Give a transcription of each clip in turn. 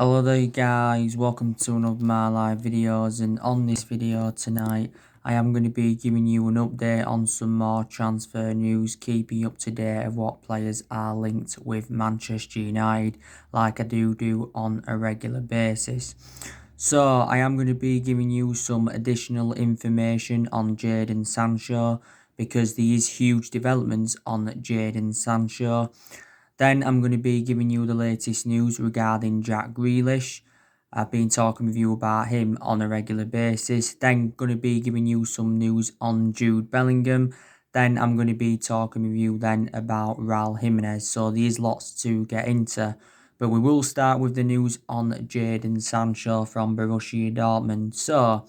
Hello there guys, welcome to one of my live videos, and on this video tonight I am going to be giving you an update on some more transfer news, keeping you up to date of what players are linked with Manchester United like I do on a regular basis. So I am going to be giving you some additional information on Jadon Sancho because there is huge developments on Jadon Sancho. Then I'm going to be giving you the latest news regarding Jack Grealish. I've been talking with you about him on a regular basis. Then going to be giving you some news on Jude Bellingham. Then I'm going to be talking with you then about Raul Jimenez. So there's lots to get into. But we will start with the news on Jadon Sancho from Borussia Dortmund. So,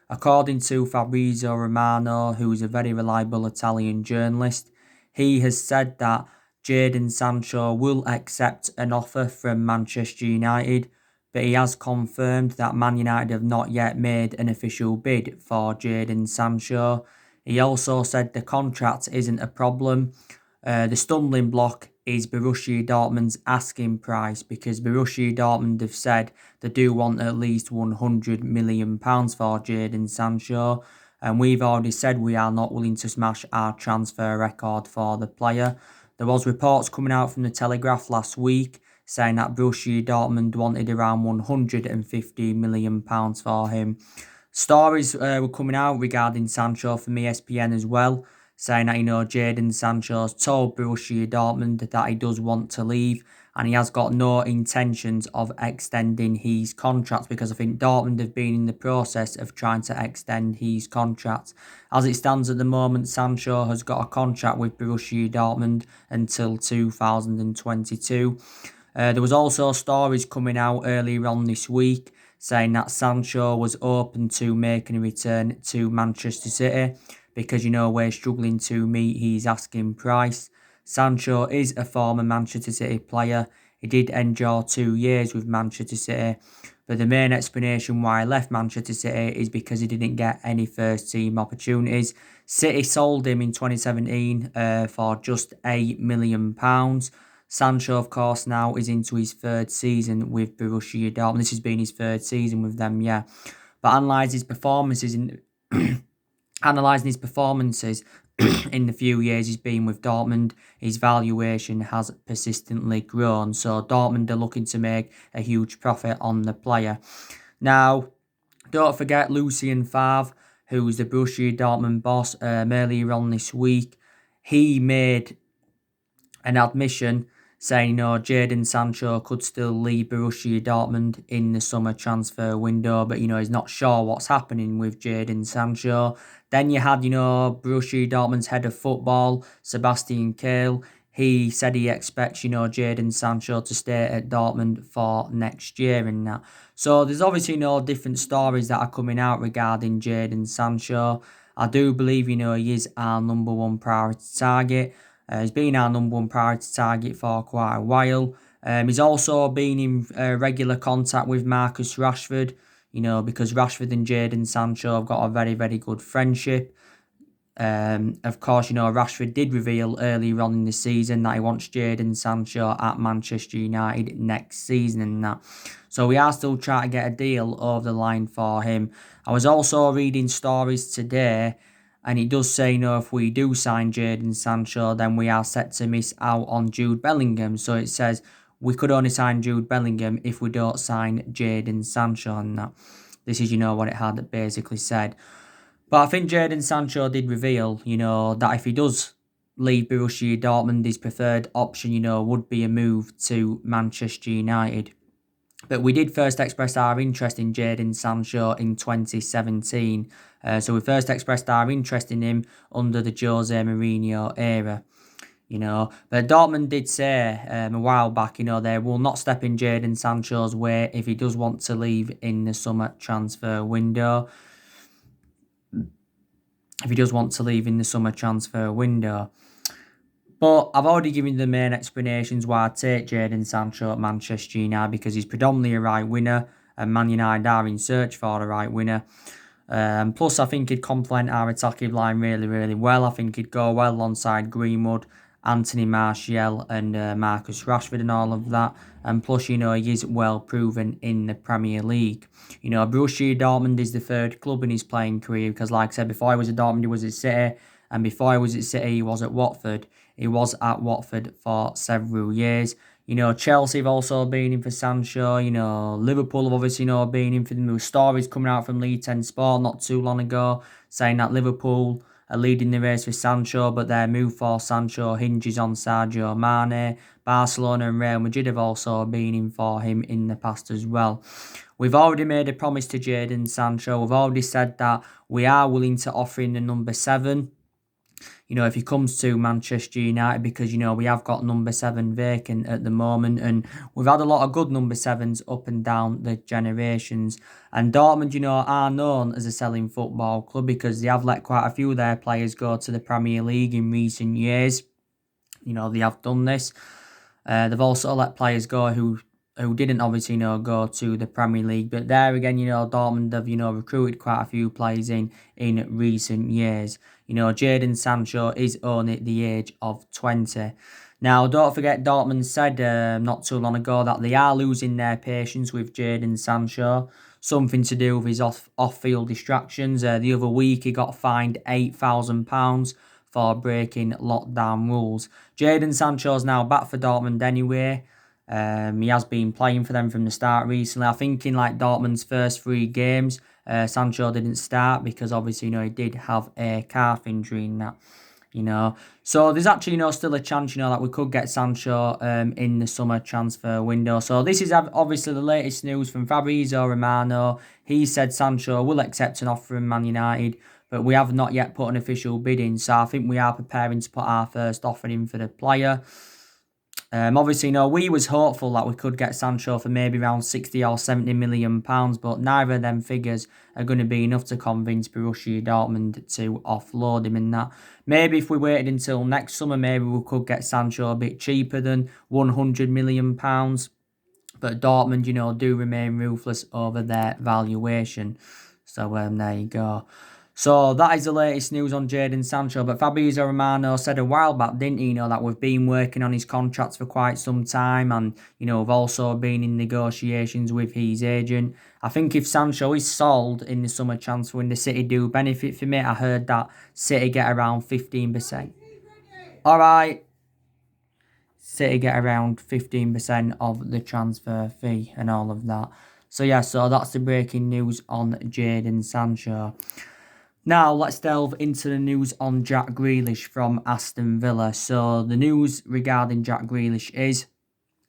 according to Fabrizo Romano, who is a very reliable Italian journalist, he has said that Jadon Sancho will accept an offer from Manchester United, but he has confirmed that Man United have not yet made an official bid for Jadon Sancho. He also said the contract isn't a problem. The stumbling block is Borussia Dortmund's asking price, because Borussia Dortmund have said they do want at least £100 million for Jadon Sancho, and we've already said we are not willing to smash our transfer record for the player. There was reports coming out from the Telegraph last week saying that Borussia Dortmund wanted around £150 million for him. Stories were coming out regarding Sancho from ESPN as well, saying that, Jadon Sancho's told Borussia Dortmund that he does want to leave and he has got no intentions of extending his contract, because I think Dortmund have been in the process of trying to extend his contract. As it stands at the moment, Sancho has got a contract with Borussia Dortmund until 2022. There was also stories coming out earlier on this week saying that Sancho was open to making a return to Manchester City because, we're struggling to meet his asking price. Sancho is a former Manchester City player. He did endure 2 years with Manchester City, but the main explanation why he left Manchester City is because he didn't get any first team opportunities. City sold him in 2017 for just £8 million. Sancho, of course, now is into his third season with Borussia Dortmund. This has been his third season with them, yeah. But analysing his performances in in the few years he's been with Dortmund, his valuation has persistently grown. So Dortmund are looking to make a huge profit on the player. Now, don't forget Lucien Favre, who's the Borussia Dortmund boss, earlier on this week. He made an admission saying, Jadon Sancho could still leave Borussia Dortmund in the summer transfer window, but, he's not sure what's happening with Jadon Sancho. Then you had, Borussia Dortmund's head of football, Sebastian Kehl. He said he expects, Jadon Sancho to stay at Dortmund for next year and that. So there's obviously different stories that are coming out regarding Jadon Sancho. I do believe, he is our number one priority target. He's been our number one priority target for quite a while. He's also been in regular contact with Marcus Rashford, because Rashford and Jadon Sancho have got a very, very good friendship. Of course, Rashford did reveal earlier on in the season that he wants Jadon Sancho at Manchester United next season and that. So we are still trying to get a deal over the line for him. I was also reading stories today, and it does say, if we do sign Jadon Sancho, then we are set to miss out on Jude Bellingham. So it says we could only sign Jude Bellingham if we don't sign Jadon Sancho. And that. This is, what it had basically said. But I think Jadon Sancho did reveal, that if he does leave Borussia Dortmund, his preferred option, would be a move to Manchester United. But we did first express our interest in Jadon Sancho in 2017. So we first expressed our interest in him under the Jose Mourinho era. But Dortmund did say a while back, they will not step in Jadon Sancho's way if he does want to leave in the summer transfer window. But I've already given you the main explanations why I take Jadon Sancho at Manchester United, because he's predominantly a right winger, and Man United are in search for a right winger. Plus, I think he'd complement our attacking line really, really well. I think he'd go well alongside Greenwood Anthony Martial and Marcus Rashford and all of that. And plus, he is well proven in the Premier League. Borussia Dortmund is the third club in his playing career because, like I said, before he was at Dortmund, he was at City. And before he was at City, he was at Watford. He was at Watford for several years. Chelsea have also been in for Sancho. Liverpool have obviously, been in for them. There were stories coming out from League 10 Sport not too long ago saying that Liverpool are leading the race for Sancho, but their move for Sancho hinges on Sadio Mane. Barcelona and Real Madrid have also been in for him in the past as well. We've already made a promise to Jadon Sancho. We've already said that we are willing to offer him the number 7. If he comes to Manchester United, because, we have got number 7 vacant at the moment, and we've had a lot of good number 7s up and down the generations. And Dortmund, are known as a selling football club because they have let quite a few of their players go to the Premier League in recent years. They have done this. They've also let players go who didn't obviously go to the Premier League. But there again, Dortmund have recruited quite a few players in recent years. Jadon Sancho is only at the age of 20. Now, don't forget, Dortmund said not too long ago that they are losing their patience with Jadon Sancho. Something to do with his off-field distractions. The other week, he got fined £8,000 for breaking lockdown rules. Jadon Sancho's now back for Dortmund anyway. He has been playing for them from the start recently. I think in Dortmund's first 3 games, Sancho didn't start because obviously, he did have a calf injury in that. So there's actually, still a chance, that we could get Sancho in the summer transfer window. So this is obviously the latest news from Fabrizo Romano. He said Sancho will accept an offer from Man United, but we have not yet put an official bid in. So I think we are preparing to put our first offer in for the player. Obviously, we was hopeful that we could get Sancho for maybe around 60 or 70 million pounds, but neither of them figures are going to be enough to convince Borussia Dortmund to offload him in that. Maybe if we waited until next summer, maybe we could get Sancho a bit cheaper than 100 million pounds. But Dortmund, do remain ruthless over their valuation. So there you go. So that is the latest news on Jadon Sancho. But Fabrizio Romano said a while back, didn't he, that we've been working on his contracts for quite some time, and, we've also been in negotiations with his agent. I think if Sancho is sold in the summer transfer window, City do benefit from it. I heard that City get around 15%. All right. City get around 15% of the transfer fee and all of that. So yeah, so that's the breaking news on Jadon Sancho. Now, let's delve into the news on Jack Grealish from Aston Villa. So, the news regarding Jack Grealish is,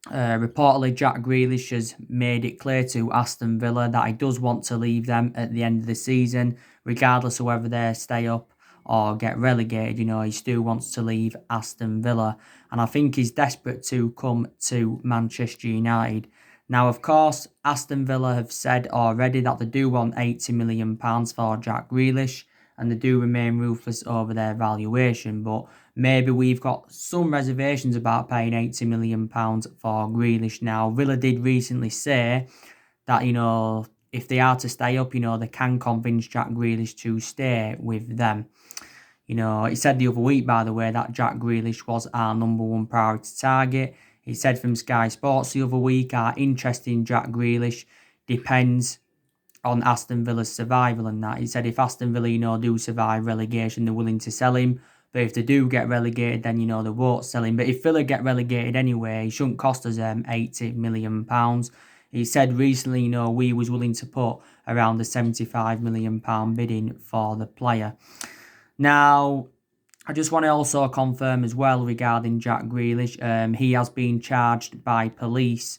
reportedly Jack Grealish has made it clear to Aston Villa that he does want to leave them at the end of the season, regardless of whether they stay up or get relegated. He still wants to leave Aston Villa. And I think he's desperate to come to Manchester United. Now, of course, Aston Villa have said already that they do want £80 million for Jack Grealish, and they do remain ruthless over their valuation. But maybe we've got some reservations about paying £80 million for Grealish now. Villa did recently say that, if they are to stay up, they can convince Jack Grealish to stay with them. He said the other week, by the way, that Jack Grealish was our number 1 priority target. He said from Sky Sports the other week, our interest in Jack Grealish depends on Aston Villa's survival and that. He said if Aston Villa, do survive relegation, they're willing to sell him. But if they do get relegated, then, they won't sell him. But if Villa get relegated anyway, he shouldn't cost us £80 million. He said recently, we was willing to put around the £75 million bidding for the player. Now, I just want to also confirm as well regarding Jack Grealish. He has been charged by police.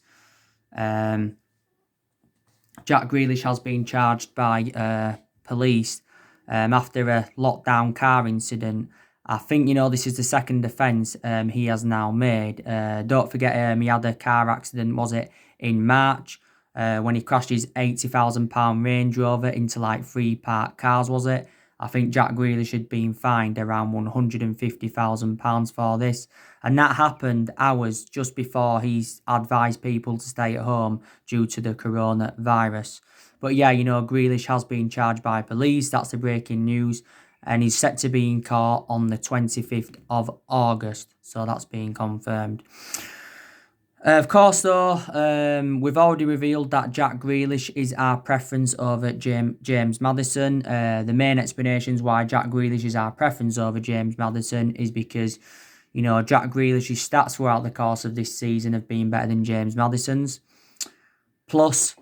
Jack Grealish has been charged by police after a lockdown car incident. I think, this is the second offence he has now made. Don't forget, he had a car accident, was it, in March, when he crashed his £80,000 Range Rover into 3 parked cars, was it? I think Jack Grealish had been fined around £150,000 for this. And that happened hours just before he's advised people to stay at home due to the coronavirus. But yeah, Grealish has been charged by police. That's the breaking news. and he's set to be in court on the 25th of August. So that's being confirmed. Of course, though, we've already revealed that Jack Grealish is our preference over James Maddison. The main explanations why Jack Grealish is our preference over James Maddison is because, you know, Jack Grealish's stats throughout the course of this season have been better than James Maddison's. Plus,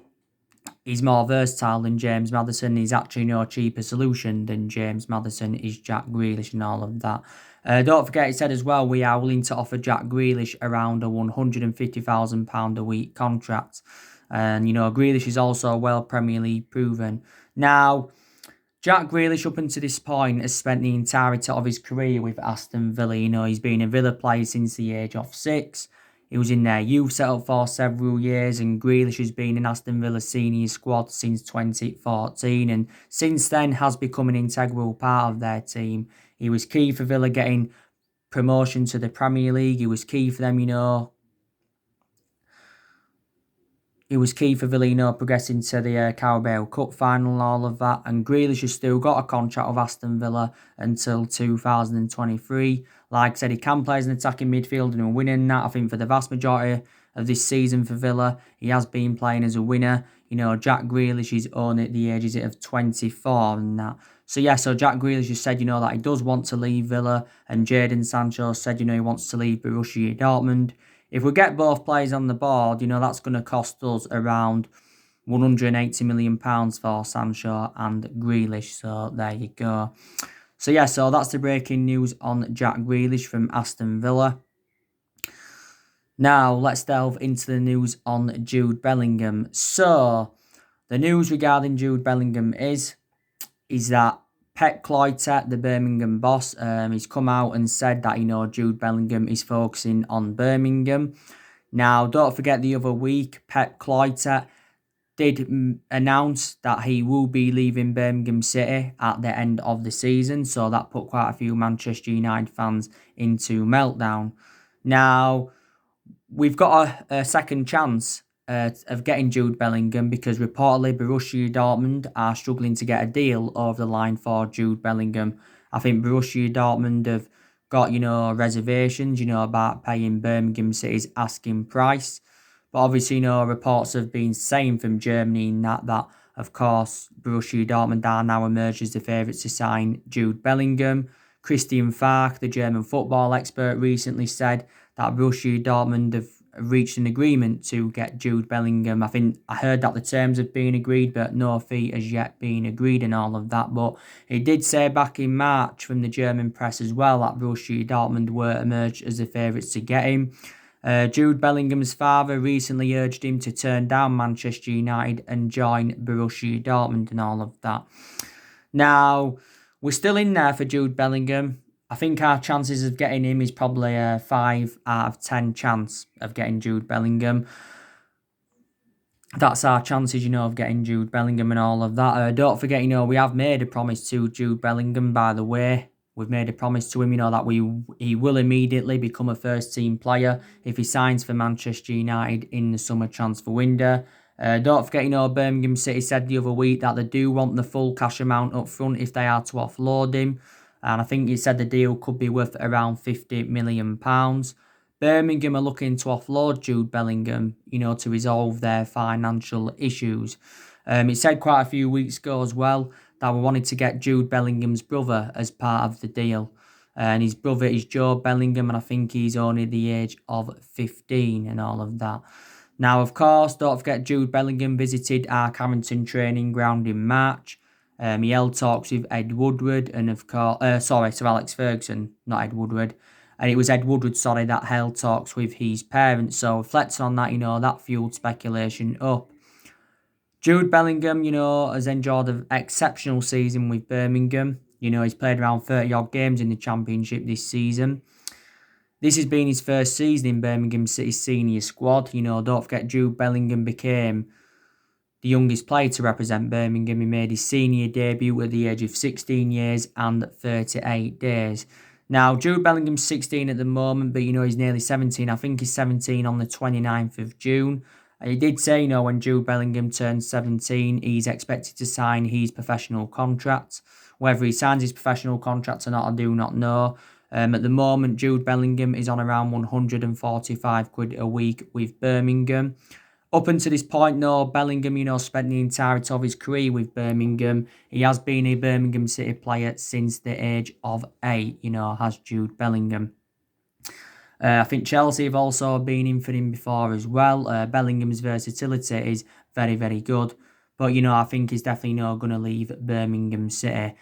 he's more versatile than James Maddison. He's actually no cheaper solution than James Maddison is Jack Grealish and all of that. Don't forget, he said as well, we are willing to offer Jack Grealish around a £150,000 a week contract. And, you know, Grealish is also well Premier League proven. Now, Jack Grealish, up until this point, has spent the entirety of his career with Aston Villa. You know, he's been a Villa player since the age of 6. He was in their youth setup for several years, and Grealish has been in Aston Villa's senior squad since 2014, and since then has become an integral part of their team. He was key for Villa getting promotion to the Premier League. He was key for them, you know. It was key for Villa, you know, progressing to the Carabao Cup final and all of that. And Grealish has still got a contract with Aston Villa until 2023. Like I said, he can play as an attacking midfielder and winning that. I think for the vast majority of this season for Villa, he has been playing as a winner. You know, Jack Grealish is only at the age of 24 and that. So yeah, so Jack Grealish has said, you know, that he does want to leave Villa. And Jadon Sancho said, you know, he wants to leave Borussia Dortmund. If we get both players on the board, you know, that's going to cost us around £180 million for Sancho and Grealish. So there you go. So yeah, so that's the breaking news on Jack Grealish from Aston Villa. Now, let's delve into the news on Jude Bellingham. So, the news regarding Jude Bellingham is that Pep Cloyter, the Birmingham boss, he's come out and said that, you know, Jude Bellingham is focusing on Birmingham. Now, don't forget the other week, Pep Cloyter did announce that he will be leaving Birmingham City at the end of the season. So that put quite a few Manchester United fans into meltdown. Now, we've got a second chance of getting Jude Bellingham because reportedly Borussia Dortmund are struggling to get a deal over the line for Jude Bellingham. I think Borussia Dortmund have got, you know, reservations, you know, about paying Birmingham City's asking price. But obviously, you know, reports have been saying from Germany that of course, Borussia Dortmund are now emerged as the favourites to sign Jude Bellingham. Christian Falk, the German football expert, recently said that Borussia Dortmund have reached an agreement to get Jude Bellingham. I think I heard that the terms have been agreed, but no fee has yet been agreed and all of that. But it did say back in March from the German press as well that Borussia Dortmund were emerged as the favourites to get him. Jude Bellingham's father recently urged him to turn down Manchester United and join Borussia Dortmund and all of that. Now, we're still in there for Jude Bellingham. I think our chances of getting him is probably a 5 out of 10 chance of getting Jude Bellingham. That's our chances, you know, of getting Jude Bellingham and all of that. Don't forget, you know, we have made a promise to Jude Bellingham, by the way. We've made a promise to him, you know, that he will immediately become a first-team player if he signs for Manchester United in the summer transfer window. Don't forget, you know, Birmingham City said the other week that they do want the full cash amount up front if they are to offload him. And I think he said the deal could be worth around £50 million. Birmingham are looking to offload Jude Bellingham, you know, to resolve their financial issues. It said quite a few weeks ago as well that we wanted to get Jude Bellingham's brother as part of the deal. And his brother is Joe Bellingham, and I think he's only the age of 15 and all of that. Now, of course, don't forget Jude Bellingham visited our Carrington training ground in March. He held talks with Ed Woodward and of course, Sir Alex Ferguson, not Ed Woodward. And it was Ed Woodward, that held talks with his parents. So reflecting on that, you know, that fueled speculation up. Jude Bellingham, you know, has enjoyed an exceptional season with Birmingham. You know, he's played around 30-odd games in the Championship this season. This has been his first season in Birmingham City's senior squad. You know, don't forget Jude Bellingham became the youngest player to represent Birmingham. He made his senior debut at the age of 16 years and 38 days. Now, Jude Bellingham's 16 at the moment, but, you know, he's nearly 17. I think he's 17 on the 29th of June. And he did say, you know, when Jude Bellingham turns 17, he's expected to sign his professional contract Whether he signs his professional contract or not, I do not know. At the moment, Jude Bellingham is on around 145 quid a week with Birmingham. Up until this point, though, Bellingham, spent the entirety of his career with Birmingham. He has been a Birmingham City player since the age of 8, has Jude Bellingham. I think Chelsea have also been in for him before as well. Bellingham's versatility is very, very good. But, I think he's definitely going to leave Birmingham City.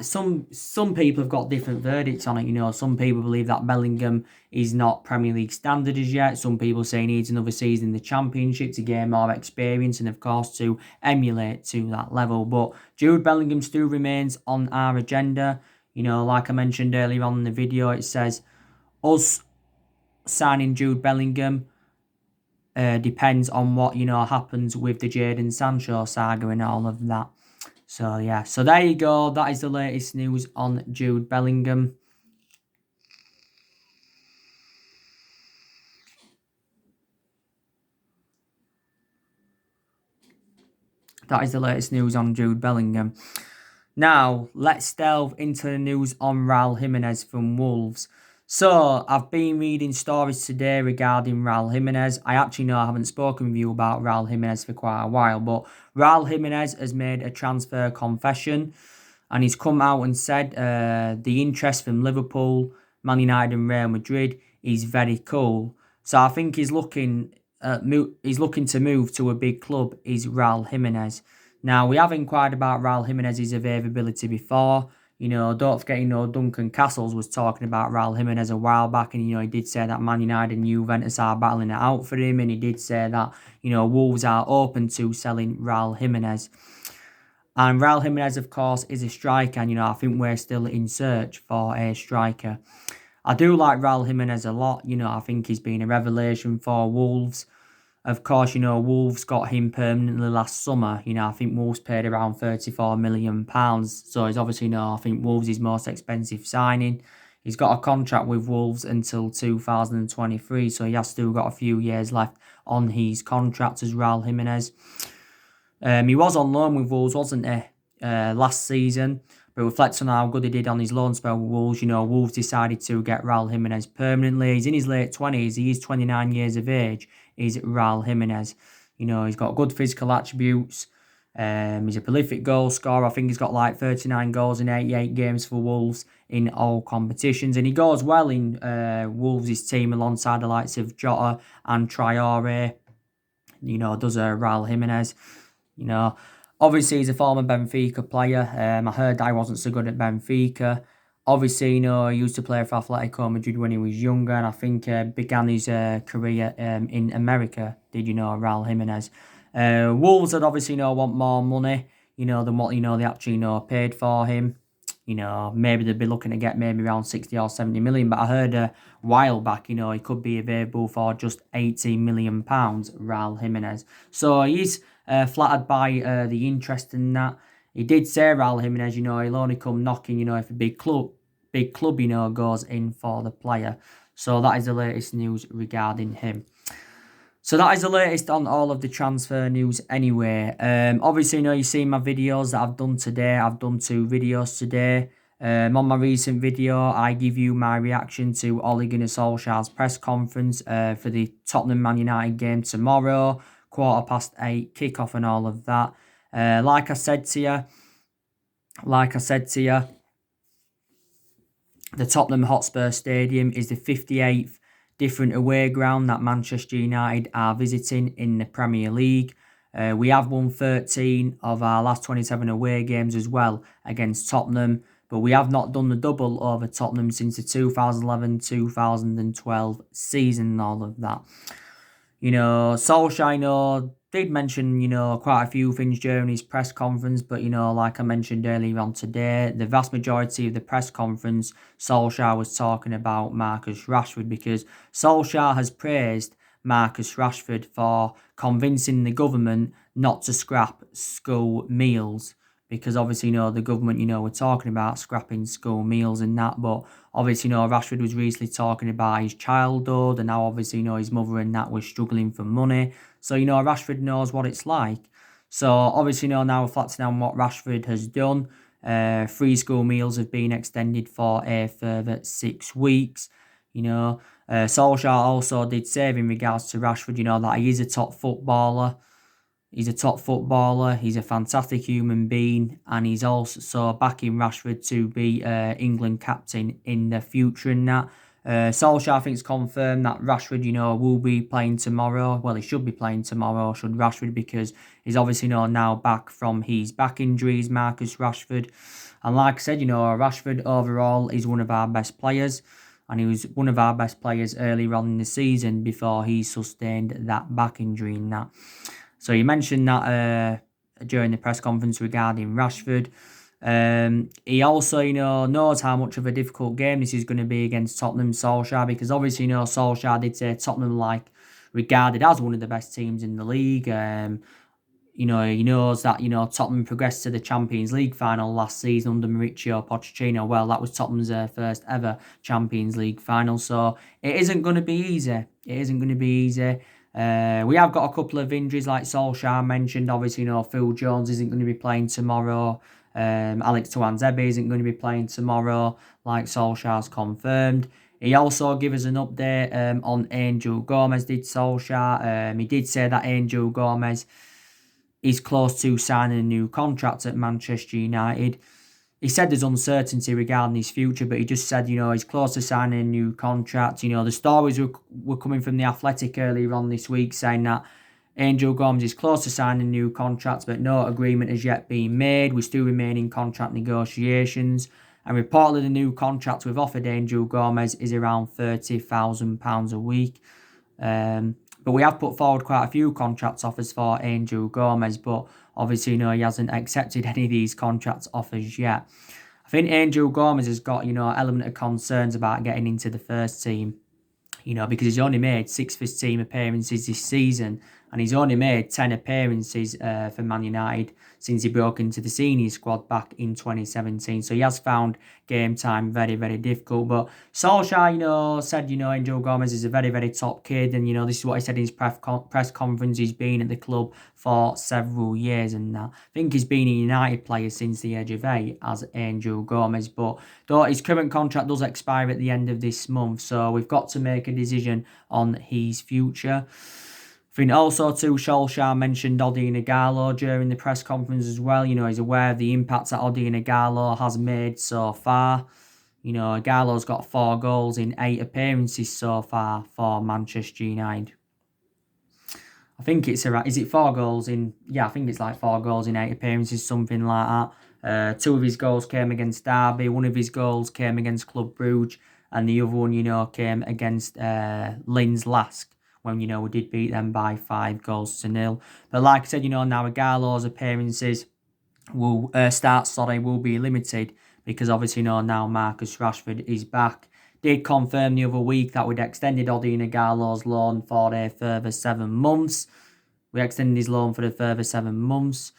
Some people have got different verdicts on it. Some people believe that Bellingham is not Premier League standard as yet. Some people say he needs another season in the Championship to gain more experience and, of course, to emulate to that level. But Jude Bellingham still remains on our agenda. Like I mentioned earlier on in the video, it says us signing Jude Bellingham depends on what, happens with the Jadon Sancho saga and all of that. So, yeah. So, there you go. That is the latest news on Jude Bellingham. That is the latest news on Jude Bellingham. Now, let's delve into the news on Raul Jimenez from Wolves. So, I've been reading stories today regarding Raul Jimenez. I actually know I haven't spoken with you about Raul Jimenez for quite a while, but Raul Jimenez has made a transfer confession and he's come out and said the interest from Liverpool, Man United and Real Madrid is very cool. So, I think he's looking to move to a big club is Raul Jimenez. Now, we have inquired about Raul Jimenez's availability before. Don't forget, Duncan Castles was talking about Raul Jimenez a while back, and, he did say that Man United and Juventus are battling it out for him, and he did say that, Wolves are open to selling Raul Jimenez. And Raul Jimenez, of course, is a striker, and, I think we're still in search for a striker. I do like Raul Jimenez a lot. I think he's been a revelation for Wolves. Of course, Wolves got him permanently last summer. I think Wolves paid around £34 million. So he's obviously, I think Wolves' is most expensive signing. He's got a contract with Wolves until 2023. So he has still got a few years left on his contract as Raul Jimenez. He was on loan with Wolves, wasn't he, last season? But reflects on how good he did on his loan spell with Wolves. Wolves decided to get Raul Jimenez permanently. He's in his late 20s. He is 29 years of age. Is Raul Jimenez. He's got good physical attributes. He's a prolific goal scorer. I think he's got like 39 goals in 88 games for Wolves in all competitions. And he goes well in Wolves' team alongside the likes of Jota and Traore. Does Raul Jimenez. Obviously, he's a former Benfica player. I heard that he wasn't so good at Benfica. Obviously, he used to play for Atletico Madrid when he was younger, and I think began his career in America, Raul Jimenez. Wolves would obviously, want more money, than what, they actually, paid for him. Maybe they'd be looking to get maybe around 60 or 70 million, but I heard a while back, he could be available for just £18 million, Raul Jimenez. So he's flattered by the interest in that. He did say, Raul Jimenez, he'll only come knocking, if a big club, goes in for the player. So that is the latest news regarding him. So that is the latest on all of the transfer news anyway. Obviously, you've seen my videos that I've done today. I've done 2 videos today. On my recent video, I give you my reaction to Ole Gunnar Solskjaer's press conference for the Tottenham Man United game tomorrow, 8:15 kickoff and all of that. Like I said to you, the Tottenham Hotspur Stadium is the 58th different away ground that Manchester United are visiting in the Premier League. We have won 13 of our last 27 away games as well against Tottenham, but we have not done the double over Tottenham since the 2011-2012 season and all of that. Solskjaer, did mention, quite a few things during his press conference, but, like I mentioned earlier on today, the vast majority of the press conference, Solskjaer was talking about Marcus Rashford, because Solskjaer has praised Marcus Rashford for convincing the government not to scrap school meals. Because obviously, the government, we're talking about scrapping school meals and that. But obviously, Rashford was recently talking about his childhood and now obviously, his mother and that was struggling for money. So, Rashford knows what it's like. So, obviously, now reflecting on what Rashford has done, Free school meals have been extended for a further 6 weeks. Solskjaer also did say in regards to Rashford, that he is a top footballer. He's a top footballer. He's a fantastic human being, and he's also backing Rashford to be England captain in the future. And that Solskjaer, I think, it's confirmed that Rashford, will be playing tomorrow. Well, he should be playing tomorrow, should Rashford, because he's obviously now back from his back injuries, Marcus Rashford. And like I said, Rashford overall is one of our best players. And he was one of our best players earlier on in the season before he sustained that back injury and that. So you mentioned that during the press conference regarding Rashford. He also, knows how much of a difficult game this is going to be against Tottenham Solskjaer, because obviously, Solskjaer did say Tottenham regarded as one of the best teams in the league. He knows that, Tottenham progressed to the Champions League final last season under Mauricio Pochettino. Well, that was Tottenham's first ever Champions League final. So it isn't going to be easy. We have got a couple of injuries, like Solskjaer mentioned. Obviously, Phil Jones isn't going to be playing tomorrow. Alex Tuanzebe isn't going to be playing tomorrow, like Solskjaer's confirmed. He also gave us an update on Angel Gomez, did Solskjaer. He did say that Angel Gomez is close to signing a new contract at Manchester United. He said there's uncertainty regarding his future, but he just said, he's close to signing a new contract. The stories were coming from The Athletic earlier on this week saying that Angel Gomez is close to signing a new contract, but no agreement has yet been made. We still remain in contract negotiations. And reportedly, the new contract we've offered Angel Gomez is around £30,000 a week. But we have put forward quite a few contract offers for Angel Gomez, but obviously, he hasn't accepted any of these contract offers yet. I think Angel Gomez has got, an element of concerns about getting into the first team, because he's only made 6 first team appearances this season, and he's only made 10 appearances for Man United since he broke into the senior squad back in 2017. So he has found game time very, very difficult. But Solskjaer, said, Angel Gomez is a very, very top kid. And, this is what he said in his press conference. He's been at the club for several years and that. I think he's been a United player since the age of 8 as Angel Gomez. But though his current contract does expire at the end of this month, so we've got to make a decision on his future. I think also too, Solskjaer mentioned Odi Ighalo during the press conference as well. He's aware of the impact that Odi Ighalo has made so far. Ighalo's got 4 goals in 8 appearances so far for Manchester United. I think it's around, is it 4 goals in, I think it's like 4 goals in 8 appearances, something like that. 2 of his goals came against Derby, 1 of his goals came against Club Brugge, and the other one, came against Linz Lask, when, we did beat them by 5-0. But like I said, now Ighalo's appearances will be limited, because obviously, now Marcus Rashford is back. Did confirm the other week that we'd extended Odi Ighalo's loan for a further 7 months. We extended his loan for a further 7 months.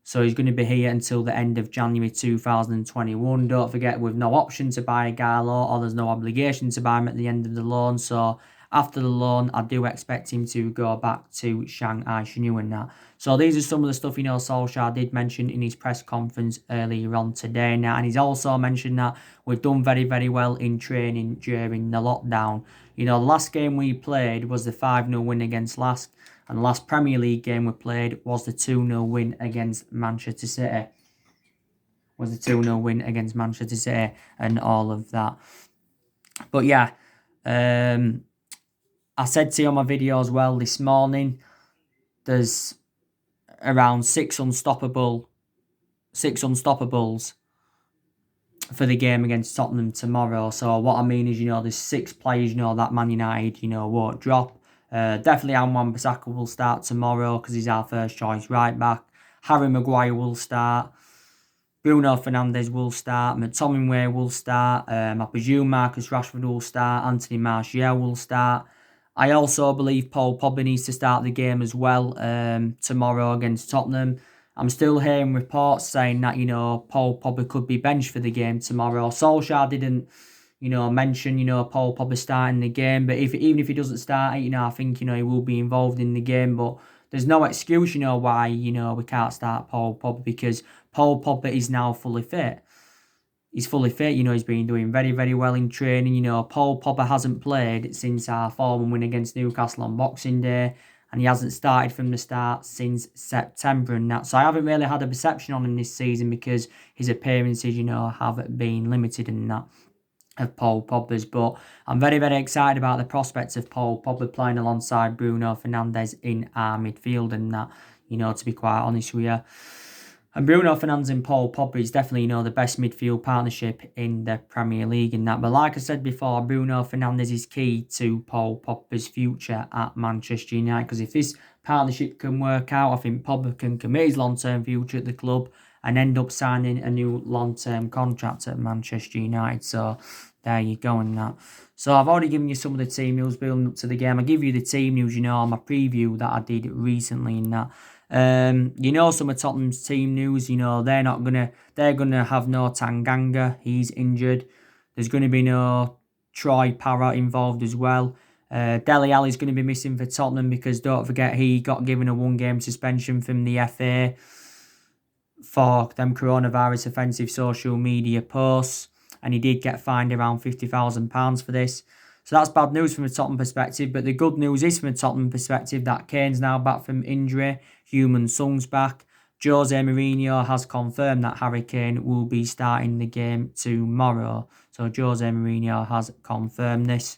So he's going to be here until the end of January 2021. Don't forget, with no option to buy Ighalo, or there's no obligation to buy him at the end of the loan. So after the loan, I do expect him to go back to Shanghai Shenhua and that. So these are some of the stuff, Solskjaer did mention in his press conference earlier on today now. And he's also mentioned that we've done very, very well in training during the lockdown. The last game we played was the 5-0 win against Lask. And the last Premier League game we played was the 2-0 win against Manchester City. And all of that. But yeah, I said to you on my video as well this morning, there's around 6 unstoppables for the game against Tottenham tomorrow. So what I mean is, there's 6 players, that Man United, won't drop. Definitely Wan-Bissaka will start tomorrow because he's our first choice right back. Harry Maguire will start. Bruno Fernandes will start. McTominay will start. I presume Marcus Rashford will start. Anthony Martial will start. I also believe Paul Pogba needs to start the game as well tomorrow against Tottenham. I'm still hearing reports saying that, Paul Pogba could be benched for the game tomorrow. Solskjaer didn't, mention, Paul Pogba starting the game. But even if he doesn't start it, I think, he will be involved in the game. But there's no excuse, why, we can't start Paul Pogba, because Paul Pogba is now fully fit. He's fully fit, he's been doing very, very well in training. Paul Pogba hasn't played since our 4-1 win against Newcastle on Boxing Day, and he hasn't started from the start since September and that. So I haven't really had a perception on him this season because his appearances, have been limited and that of Paul Pogba's. But I'm very, very excited about the prospects of Paul Pogba playing alongside Bruno Fernandes in our midfield and that, to be quite honest with you. And Bruno Fernandes and Paul Pogba is definitely, the best midfield partnership in the Premier League in that. But like I said before, Bruno Fernandes is key to Paul Pogba's future at Manchester United. Because if this partnership can work out, I think Pogba can commit his long-term future at the club and end up signing a new long-term contract at Manchester United. So there you go and that. So I've already given you some of the team news building up to the game. I give you the team news, on my preview that I did recently in that. Some of Tottenham's team news, they're gonna have no Tanganga, he's injured. There's gonna be no Troy Parrott involved as well. Dele Alli's gonna be missing for Tottenham because don't forget he got given a 1-game suspension from the FA for them coronavirus offensive social media posts, and he did get fined around £50,000 for this. So that's bad news from a Tottenham perspective, but the good news is from a Tottenham perspective that Kane's now back from injury, Heung-min Son's back. Jose Mourinho has confirmed that Harry Kane will be starting the game tomorrow. So Jose Mourinho has confirmed this.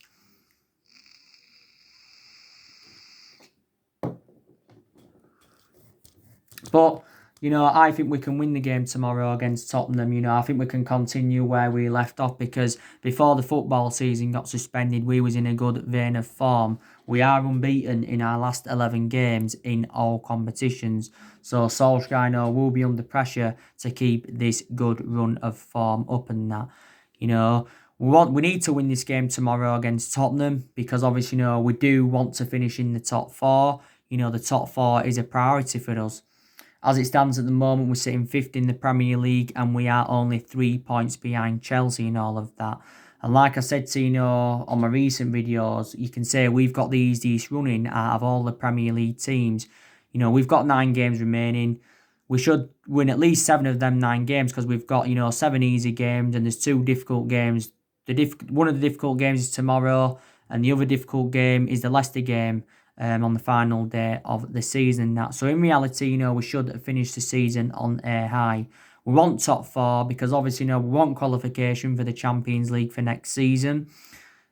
But I think we can win the game tomorrow against Tottenham. I think we can continue where we left off because before the football season got suspended, we was in a good vein of form. We are unbeaten in our last 11 games in all competitions. So Solskjaer will be under pressure to keep this good run of form up and that. We need to win this game tomorrow against Tottenham because obviously, we do want to finish in the top 4. The top 4 is a priority for us. As it stands at the moment, we're sitting 5th in the Premier League and we are only 3 points behind Chelsea and all of that. And like I said to on my recent videos, you can say we've got the easiest running out of all the Premier League teams. We've got 9 games remaining. We should win at least 7 of them 9 games because we've got, 7 easy games and there's 2 difficult games. One of the difficult games is tomorrow and the other difficult game is the Leicester game. On the final day of the season. So in reality, we should finish the season on a high. We want top 4 because obviously, we want qualification for the Champions League for next season.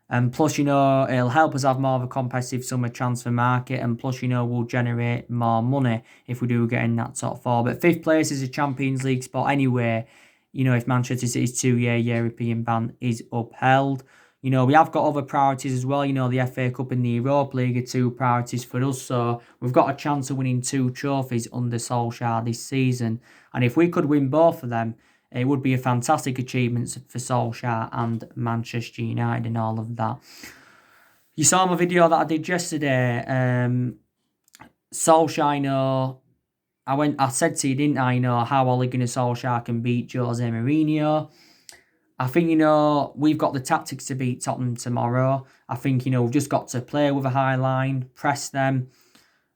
And plus, it'll help us have more of a competitive summer transfer market. And plus, we'll generate more money if we do get in that top 4. But 5th place is a Champions League spot anyway. if Manchester City's 2-year European ban is upheld. We have got other priorities as well. The FA Cup and the Europa League are 2 priorities for us. So we've got a chance of winning 2 trophies under Solskjaer this season. And if we could win both of them, it would be a fantastic achievement for Solskjaer and Manchester United and all of that. You saw my video that I did yesterday. Solskjaer, I said to you, didn't I, how Ole Gunnar Solskjaer can beat Jose Mourinho. I think, we've got the tactics to beat Tottenham tomorrow. I think, we've just got to play with a high line, press them.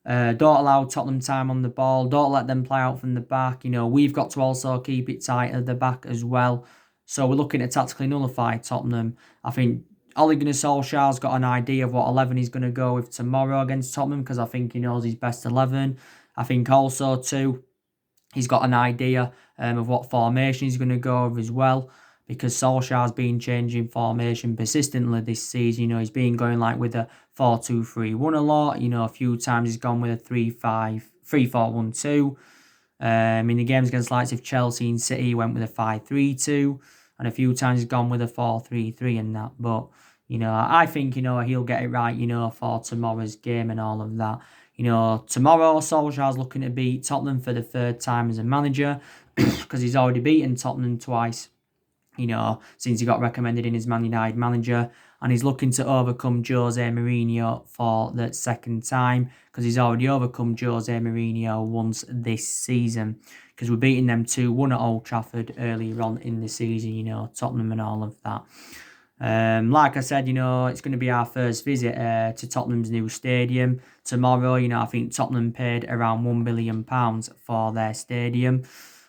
Don't allow Tottenham time on the ball. Don't let them play out from the back. We've got to also keep it tight at the back as well. So we're looking to tactically nullify Tottenham. I think Ole Gunnar Solskjaer's got an idea of what 11 he's going to go with tomorrow against Tottenham because I think he knows his best 11. I think also, too, he's got an idea of what formation he's going to go with as well. Because Solskjaer's been changing formation persistently this season. He's been going with a 4-2-3-1 a lot. A few times he's gone with a 3-4-1-2. In the games against likes of Chelsea and City, he went with a 5-3-2. And a few times he's gone with a 4-3-3 and that. But, I think, he'll get it right, for tomorrow's game and all of that. Tomorrow Solskjaer's looking to beat Tottenham for the 3rd time as a manager. Because he's already beaten Tottenham twice. Since he got recommended in his Man United manager. And he's looking to overcome Jose Mourinho for the 2nd time. Because he's already overcome Jose Mourinho once this season. Because we're beating them 2-1 at Old Trafford earlier on in the season, Tottenham and all of that. Like I said, it's going to be our first visit to Tottenham's new stadium tomorrow. I think Tottenham paid around £1 billion for their stadium.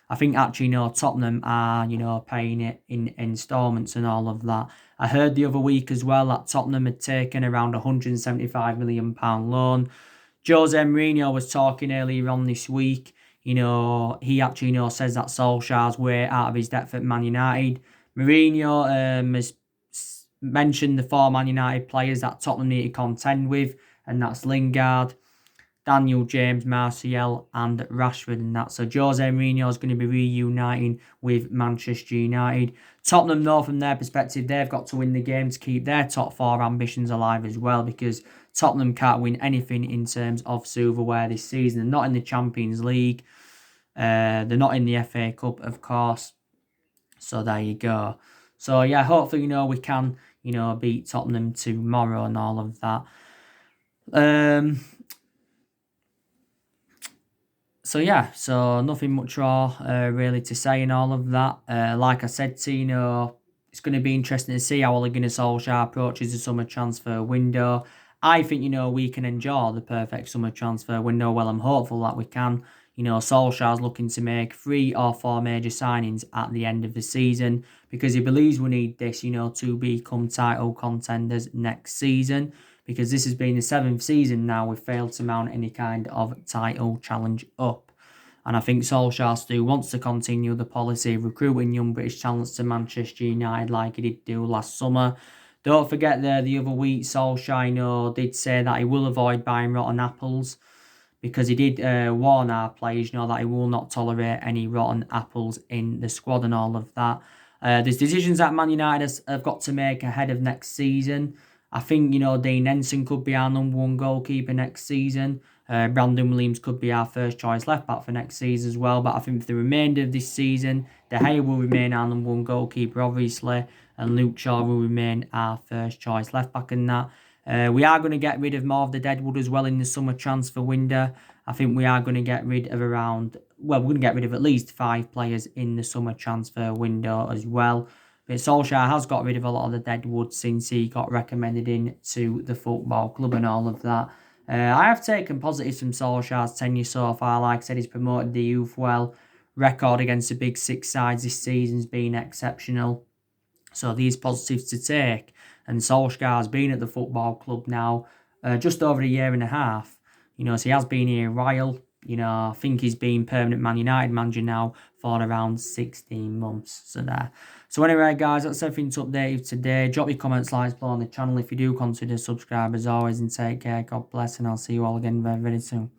I think actually, Tottenham are, paying it in instalments and all of that. I heard the other week as well that Tottenham had taken around £175 million loan. Jose Mourinho was talking earlier on this week. He actually, says that Solskjaer's way out of his depth at Man United. Mourinho has mentioned the four Man United players that Tottenham need to contend with, and that's Lingard, Daniel James, Martial and Rashford and that. So Jose Mourinho is going to be reuniting with Manchester United. Tottenham, though, from their perspective, they've got to win the game to keep their top four ambitions alive as well, because Tottenham can't win anything in terms of silverware this season. They're not in the Champions League. They're not in the FA Cup, of course. So there you go. So yeah, hopefully, we can, beat Tottenham tomorrow and all of that. So yeah, so nothing much more really to say and all of that. Like I said to it's going to be interesting to see how Ole Gunnar Solskjaer approaches the summer transfer window. I think, we can enjoy the perfect summer transfer window. Well, I'm hopeful that we can. Solskjaer's looking to make 3 or 4 major signings at the end of the season because he believes we need this, to become title contenders next season, because this has been the 7th season now we've failed to mount any kind of title challenge up. And I think Solskjaer still wants to continue the policy of recruiting young British talents to Manchester United like he did do last summer. Don't forget there the other week, Solskjaer did say that he will avoid buying rotten apples, because he did warn our players, that he will not tolerate any rotten apples in the squad and all of that. There's decisions that Man United have got to make ahead of next season. I think, Dean Henson could be our number 1 goalkeeper next season. Brandon Williams could be our first choice left back for next season as well. But I think for the remainder of this season, De Gea will remain our number 1 goalkeeper, obviously, and Luke Shaw will remain our first choice left back in that. We are going to get rid of more of the deadwood as well in the summer transfer window. I think we are going to get rid of we're going to get rid of at least 5 players in the summer transfer window as well. But Solskjaer has got rid of a lot of the deadwood since he got recommended in to the football club and all of that. I have taken positives from Solskjaer's tenure so far. Like I said, he's promoted the youth well. Record against the big 6 sides this season's been exceptional. So these positives to take. And Solskjaer's been at the football club now just over a year and a half. So he has been here a while. I think he's been permanent Man United manager now for around 16 months. So anyway, guys, that's everything to update you today. Drop your comments, likes below on the channel if you do consider subscribe as always, and take care. God bless, and I'll see you all again very, very soon.